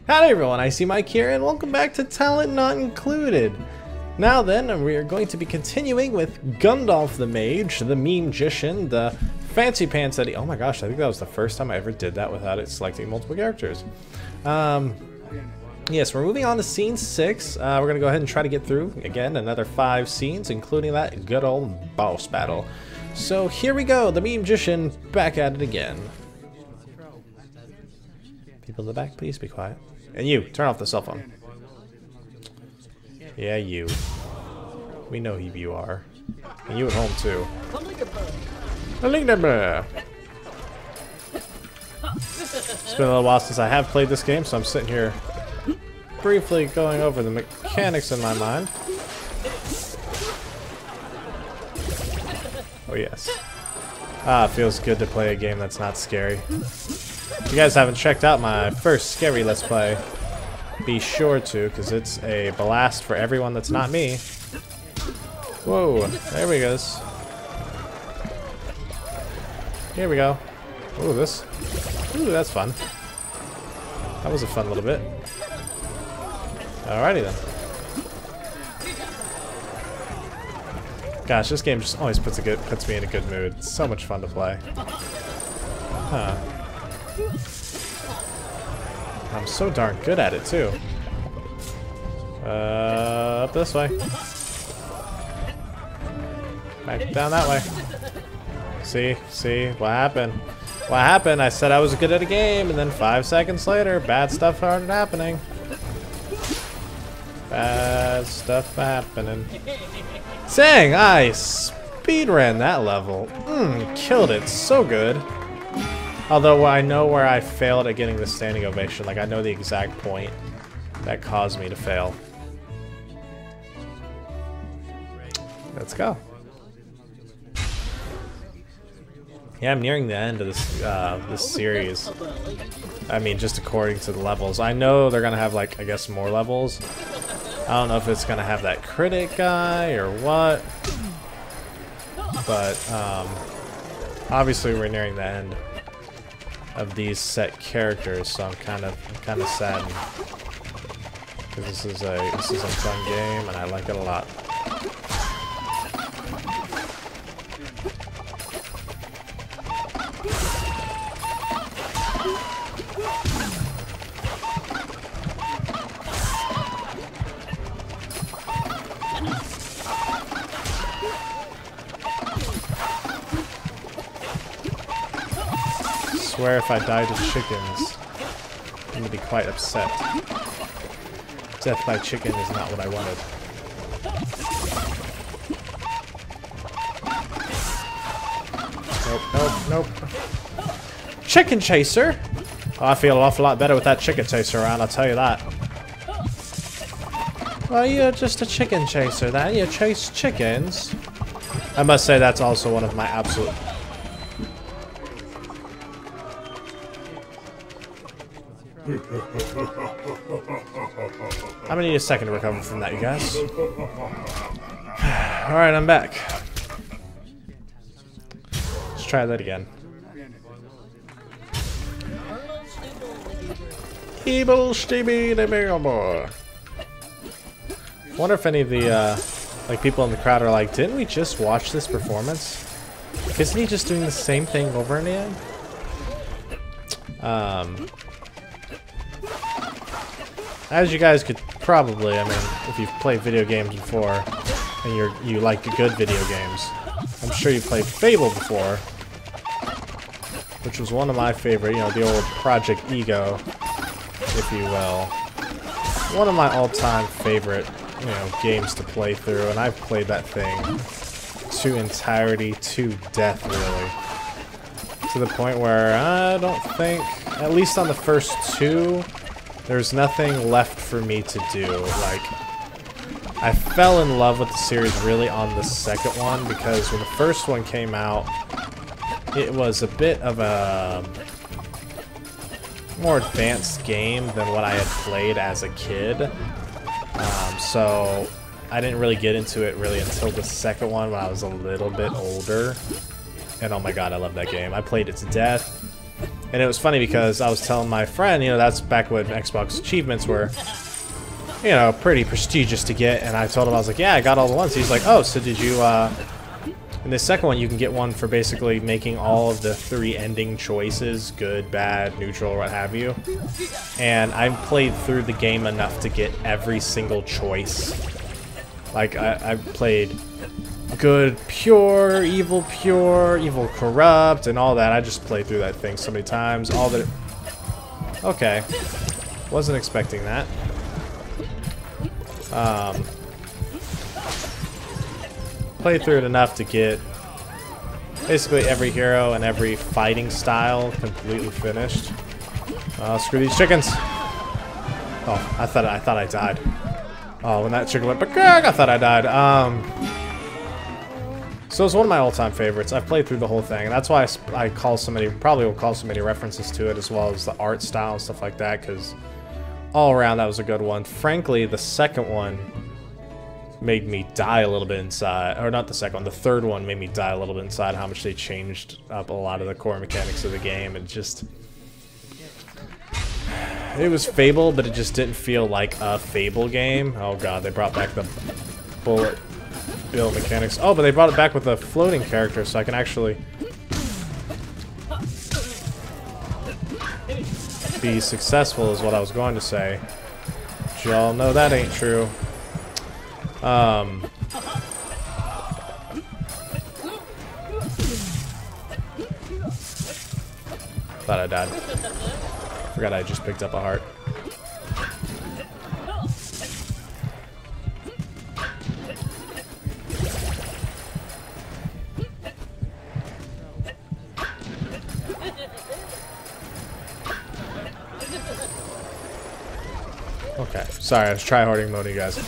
Howdy everyone, I see Mike here and welcome back to Talent Not Included. Now then, we are going to be continuing with Gundalf the Mage, the Meme-gician, the Fancy Pants Eddie. Oh my gosh, I think that was the first time I ever did that without it selecting multiple characters. Yes, we're moving on to scene 6. We're going to go ahead and try to get through, again, another 5 scenes, including that good old boss battle. So here we go, the Meme-gician back at it again. People in the back, please be quiet. And you, turn off the cell phone. Yeah, you. We know who you are. And you at home, too. It's been a little while since I have played this game, so I'm sitting here briefly going over the mechanics in my mind. Oh, yes. Ah, it feels good to play a game that's not scary. If you guys haven't checked out my first scary Let's Play, be sure to, because it's a blast for everyone that's not me. Whoa, there we go. Here we go. Ooh, that's fun. That was a fun little bit. Alrighty then. Gosh, this game just always puts me in a good mood. It's so much fun to play. Huh. I'm so darn good at it too. Up this way. Back down that way. See, what happened? What happened? I said I was good at a game, and then 5 seconds later, bad stuff started happening. Bad stuff happening. Dang, I speedran that level. Killed it so good. Although I know where I failed at getting the standing ovation. Like, I know the exact point that caused me to fail. Let's go. Yeah, I'm nearing the end of this this series. I mean, just according to the levels. I know they're gonna have, like, I guess more levels. I don't know if it's gonna have that critic guy or what. But obviously we're nearing the end of these set characters, so I'm kind of saddened because this is a fun game and I like it a lot. I swear if I die to chickens, I'm gonna be quite upset. Death by chicken is not what I wanted. Nope. Chicken chaser? Oh, I feel an awful lot better with that chicken chaser around, I'll tell you that. Well, you're just a chicken chaser then. You chase chickens. I must say that's also one of my absolute... I'm gonna need a second to recover from that, you guys. Alright, I'm back. Let's try that again. Evil Stevie the Big Boy. Wonder if any of the like people in the crowd are like, didn't we just watch this performance? Isn't he just doing the same thing over and again? As you guys could probably, I mean, if you've played video games before and you like good video games, I'm sure you've played Fable before, which was one of my favorite, you know, the old Project Ego, if you will. One of my all-time favorite, you know, games to play through, and I've played that thing to entirety, to death, really. To the point where I don't think, at least on the first 2, there's nothing left for me to do. Like, I fell in love with the series really on the second one, because when the first one came out, it was a bit of a more advanced game than what I had played as a kid. So I didn't really get into it really until the second one when I was a little bit older. And oh my god, I love that game. I played it to death. And it was funny because I was telling my friend, you know, that's back when Xbox achievements were, you know, pretty prestigious to get. And I told him, I was like, yeah, I got all the ones. He's like, oh, so did you, in the second one, you can get one for basically making all of the 3 ending choices, good, bad, neutral, what have you. And I played through the game enough to get every single choice. Like, I played good, pure, evil, corrupt, and all that. I just played through that thing so many times. All that. Okay. Wasn't expecting that. Played through it enough to get basically every hero and every fighting style completely finished. Screw these chickens. Oh, I thought I died. Oh, when that chicken went, I thought I died. So it's one of my all-time favorites. I've played through the whole thing, and that's why I call so many, probably will call so many references to it, as well as the art style and stuff like that, because all around that was a good one. Frankly, the second one made me die a little bit inside, or not the second one, the third one made me die a little bit inside how much they changed up a lot of the core mechanics of the game. And just, it was Fable, but it just didn't feel like a Fable game. Oh god, they brought back the bullet bill mechanics. Oh, but they brought it back with a floating character, so I can actually be successful, is what I was going to say. But y'all know that ain't true. Thought I died. Forgot I just picked up a heart. Okay, sorry, I was tryharding mode, you guys.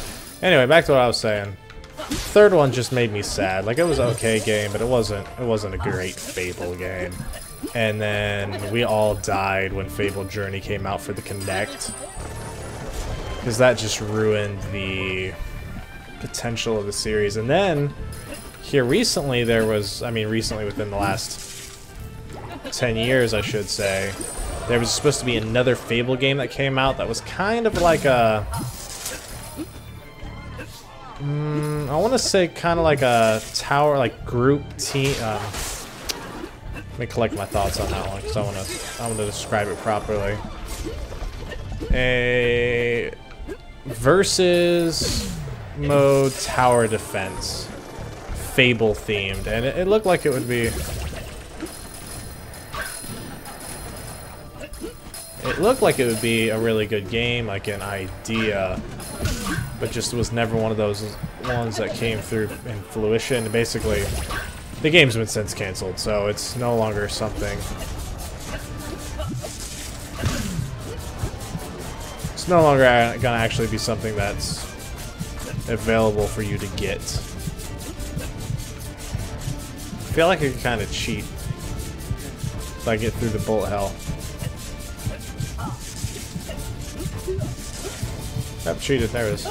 Anyway, back to what I was saying. Third one just made me sad. Like, it was an okay game, but it wasn't a great Fable game. And then we all died when Fable Journey came out for the Kinect, because that just ruined the potential of the series. And then here recently there was, I mean recently within the last 10 years I should say, there was supposed to be another Fable game that came out that was kind of like a I want to say kind of like a tower, like group team. Let me collect my thoughts on that one because I want to describe it properly. A versus mode tower defense, Fable themed, and it looked like it would be. It looked like it would be a really good game, like an idea, but just was never one of those ones that came through in fruition. And basically, the game's been since canceled, so it's no longer something. It's no longer gonna actually be something that's available for you to get. I feel like I can kind of cheat if I get through the bullet hell. Yep, cheated. There it is.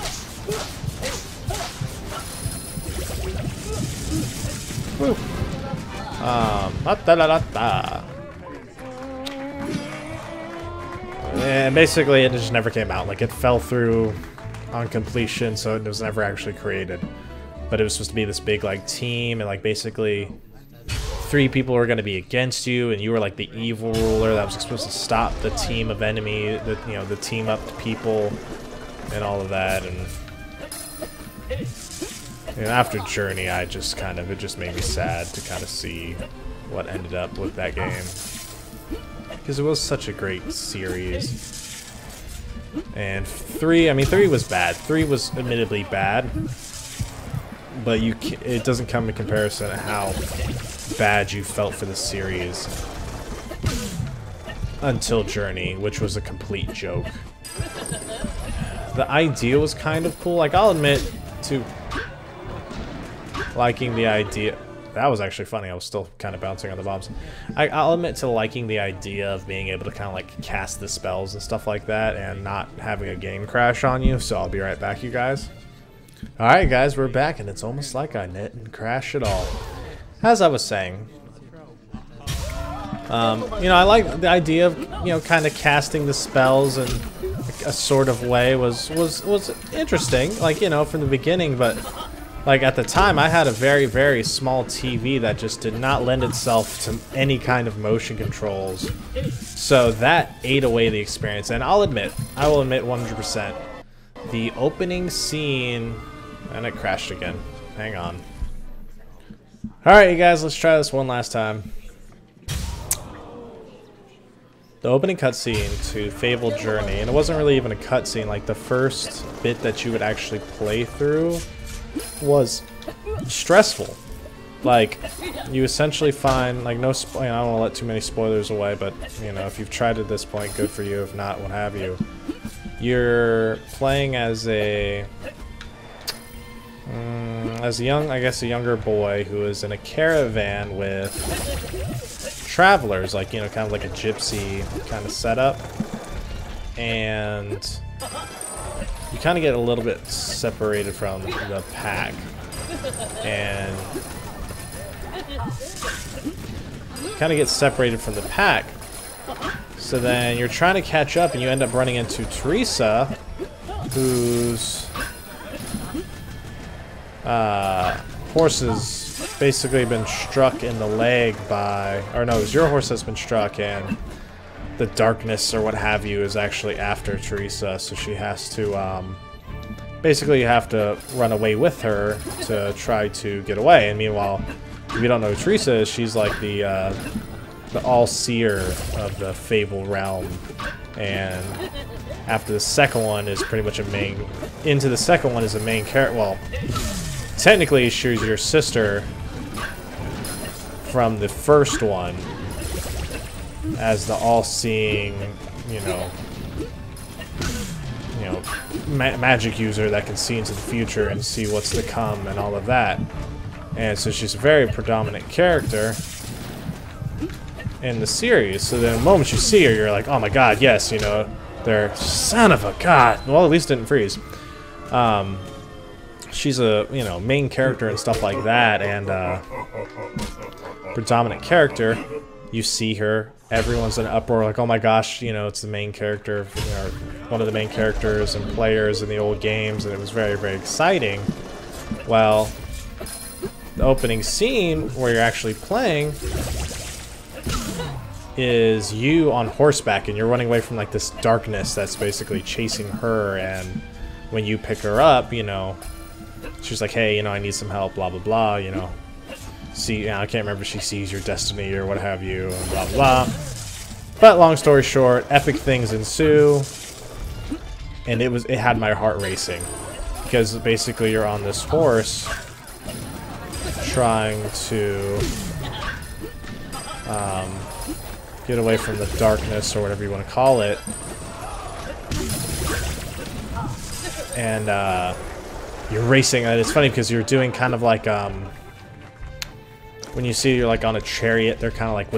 Woo. And basically, it just never came out. Like, it fell through on completion, so it was never actually created. But it was supposed to be this big, like, team, and, like, basically 3 people were going to be against you, and you were, like, the evil ruler that was supposed to stop the team of enemy, the team-up people, and all of that. And after Journey, I just kind of, it just made me sad to kind of see what ended up with that game, because it was such a great series. And 3, I mean, 3 was bad. 3 was admittedly bad, but it doesn't come in comparison to how bad you felt for the series until Journey, which was a complete joke. The idea was kind of cool. Like, I'll admit to liking the idea. That was actually funny. I was still kind of bouncing on the bombs. I'll admit to liking the idea of being able to kind of like cast the spells and stuff like that and not having a game crash on you. So I'll be right back, you guys. Alright, guys, we're back, and it's almost like I didn't crash at all. As I was saying, You know, I like the idea of, you know, kind of casting the spells in a sort of way was interesting, like, you know, from the beginning, but like at the time I had a very small TV that just did not lend itself to any kind of motion controls. So that ate away the experience, and I will admit 100%, the opening scene, and it crashed again. Hang on. Alright, you guys, let's try this one last time. The opening cutscene to Fable Journey, and it wasn't really even a cutscene, like the first bit that you would actually play through was stressful. Like, you essentially find, like, no, I don't want to let too many spoilers away, but, you know, if you've tried at this point, good for you. If not, what have you. You're playing as a younger boy who is in a caravan with travelers, like, you know, kind of like a gypsy kind of setup, and you kind of get a little bit separated from the pack, and so then you're trying to catch up, and you end up running into Teresa, whose horse has basically been struck in the leg by, or no, your horse has been struck, and the darkness or what have you is actually after Teresa, so she has to, basically you have to run away with her to try to get away. And meanwhile, if you don't know who Teresa is, she's like the all-seer of the Fable realm, and after the second one is pretty much a main character. Well, technically she's your sister from the first one, as the all-seeing, you know, magic user that can see into the future and see what's to come and all of that. And so she's a very predominant character in the series. So then the moment you see her, you're like, oh my god, yes, you know, they're son of a god. Well, at least didn't freeze. She's a, you know, main character and stuff like that, and predominant character. You see her, everyone's in an uproar, like, oh my gosh, you know, it's the main character, you know, one of the main characters and players in the old games, and it was very exciting. Well, the opening scene where you're actually playing is you on horseback, and you're running away from like this darkness that's basically chasing her, and when you pick her up, you know, she's like, hey, you know, I need some help, blah blah blah, you know. See, you know, I can't remember if she sees your destiny or what have you, and blah blah. But long story short, epic things ensue, and it had my heart racing, because basically you're on this horse trying to get away from the darkness or whatever you want to call it, and you're racing, and it's funny because you're doing kind of like when you see you're like on a chariot, they're kind of like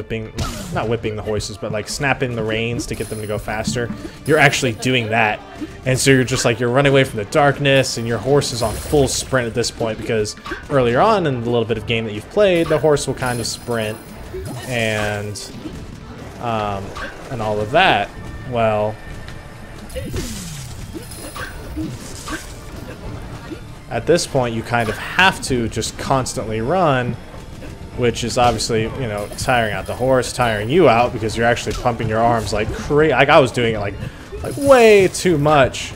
not whipping the horses, but like snapping the reins to get them to go faster. You're actually doing that, and so you're just like, you're running away from the darkness, and your horse is on full sprint at this point, because earlier on in the little bit of game that you've played, the horse will kind of sprint and all of that. Well, at this point you kind of have to just constantly run, which is obviously, you know, tiring out the horse, tiring you out, because you're actually pumping your arms like crazy. Like, I was doing it like way too much,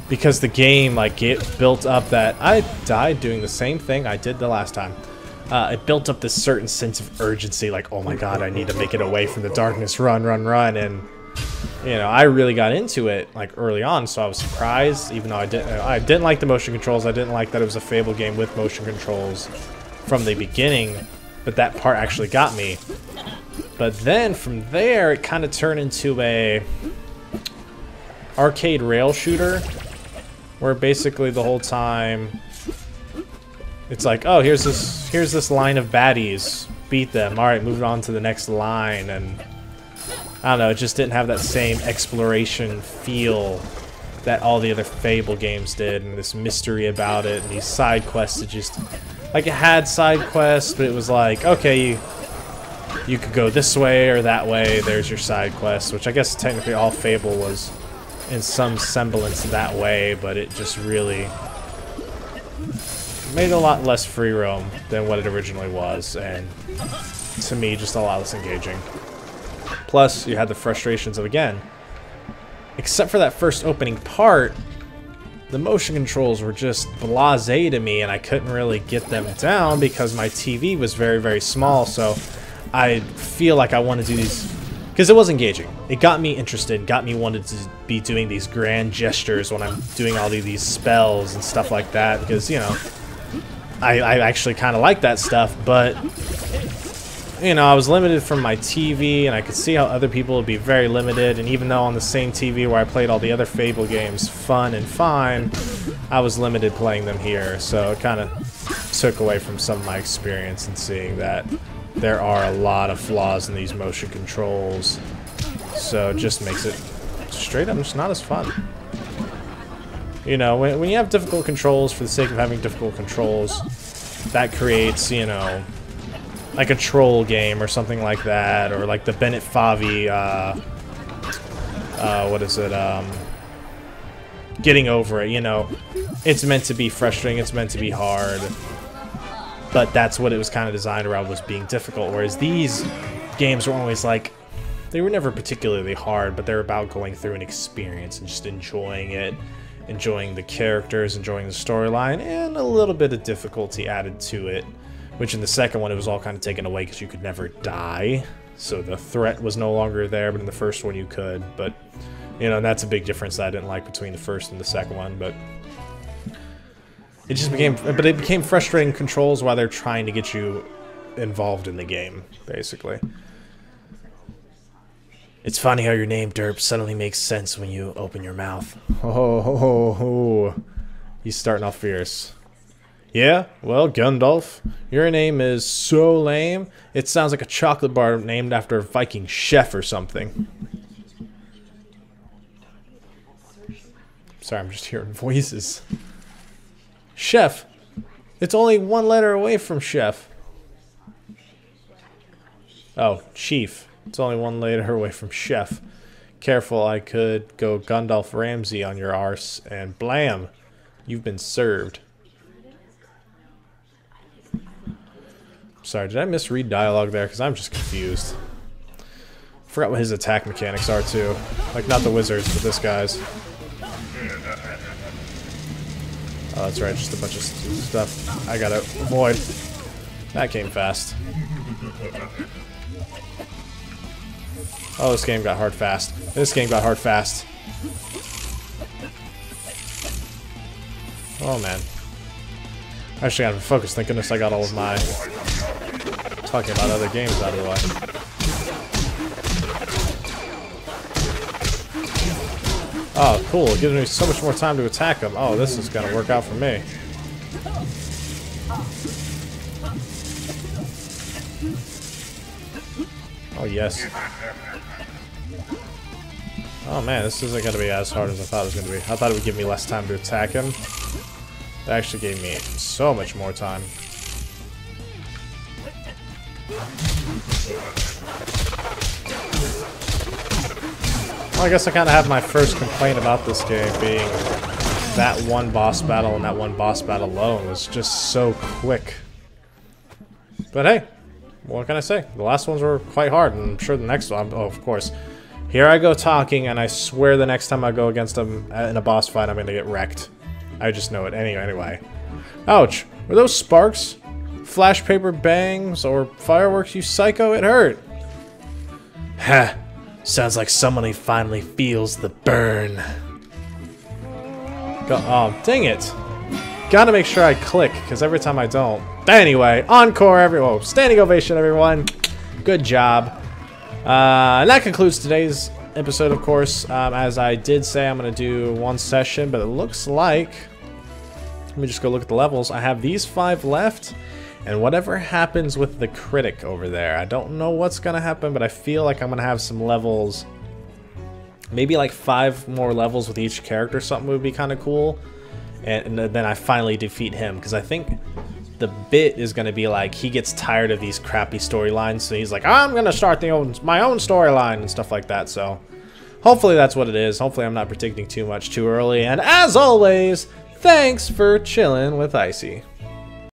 because the game, like, it built up that I died doing the same thing I did the last time. It built up this certain sense of urgency, like, oh my god, I need to make it away from the darkness, run, and you know, I really got into it like early on, so I was surprised, even though I didn't like the motion controls. I didn't like that it was a Fable game with motion controls from the beginning, but that part actually got me. But then from there, it kind of turned into a arcade rail shooter, where basically the whole time it's like, oh, here's this line of baddies, beat them, all right, move on to the next line. And I don't know, it just didn't have that same exploration feel that all the other Fable games did, and this mystery about it, and these side quests. It just, like, it had side quests, but it was like, okay, you could go this way or that way. There's your side quest, which I guess technically all Fable was in some semblance that way, but it just really made it a lot less free roam than what it originally was, and to me, just a lot less engaging. Plus, you had the frustrations of, again, except for that first opening part, the motion controls were just blasé to me, and I couldn't really get them down because my TV was very, very small, so I feel like I want to do these, because it was engaging. It got me interested, got me wanted to be doing these grand gestures when I'm doing all these spells and stuff like that, because, you know, I actually kind of like that stuff, but, you know, I was limited from my TV, and I could see how other people would be very limited, and even though on the same TV where I played all the other Fable games fun and fine, I was limited playing them here, so it kind of took away from some of my experience in seeing that there are a lot of flaws in these motion controls, so it just makes it straight up just not as fun. You know, when you have difficult controls for the sake of having difficult controls, that creates, you know, like a troll game or something like that, or like the Bennett Favi, what is it, Getting Over It, you know. It's meant to be frustrating, it's meant to be hard, but that's what it was kind of designed around, was being difficult, whereas these games were always like, they were never particularly hard, but they're about going through an experience and just enjoying it, enjoying the characters, enjoying the storyline, and a little bit of difficulty added to it. Which in the second one, it was all kind of taken away because you could never die. So the threat was no longer there, but in the first one you could. But, you know, that's a big difference that I didn't like between the first and the second one. But it just became frustrating controls while they're trying to get you involved in the game, basically. It's funny how your name, Derp, suddenly makes sense when you open your mouth. Oh. He's starting off fierce. Yeah, well, Gundalf, your name is so lame, it sounds like a chocolate bar named after a Viking chef or something. Sorry, I'm just hearing voices. Chef. It's only one letter away from chef. Oh, chief. It's only one letter away from chef. Careful, I could go Gundalf Ramsay on your arse, and blam, you've been served. Sorry, did I misread dialogue there? Because I'm just confused. Forgot what his attack mechanics are, too. Like, not the wizards, but this guy's. Oh, that's right, just a bunch of stuff I gotta avoid. That came fast. Oh, this game got hard fast. This game got hard fast. Oh, man. I actually gotta focus. Thank goodness I got all of my talking about other games out of the way. Oh, cool. It gives me so much more time to attack them. Oh, this is gonna work out for me. Oh, yes. Oh, man, this isn't gonna be as hard as I thought it was gonna be. I thought it would give me less time to attack him. It actually gave me so much more time. Well, I guess I kind of have my first complaint about this game being that one boss battle, and that one boss battle alone was just so quick. But hey, what can I say? The last ones were quite hard, and I'm sure the next one, oh, of course. Here I go talking, and I swear the next time I go against him in a boss fight, I'm going to get wrecked. I just know it. Anyway. Ouch. Were those sparks? Flash paper bangs or fireworks, you psycho? It hurt. Ha. Sounds like somebody finally feels the burn. Oh, dang it. Gotta make sure I click, because every time I don't. Anyway, encore, everyone. Standing ovation, everyone. Good job. And that concludes today's episode, of course. As I did say, I'm going to do one session, but it looks like... Let me just go look at the levels. I have these 5 left, and whatever happens with the critic over there, I don't know what's going to happen, but I feel like I'm going to have some levels. Maybe like 5 more levels with each character, something would be kind of cool. And then I finally defeat him, because I think the bit is going to be like he gets tired of these crappy storylines, so he's like, I'm going to start my own storyline and stuff like that. So hopefully that's what it is. Hopefully I'm not predicting too much too early. And as always, thanks for chilling with Icy.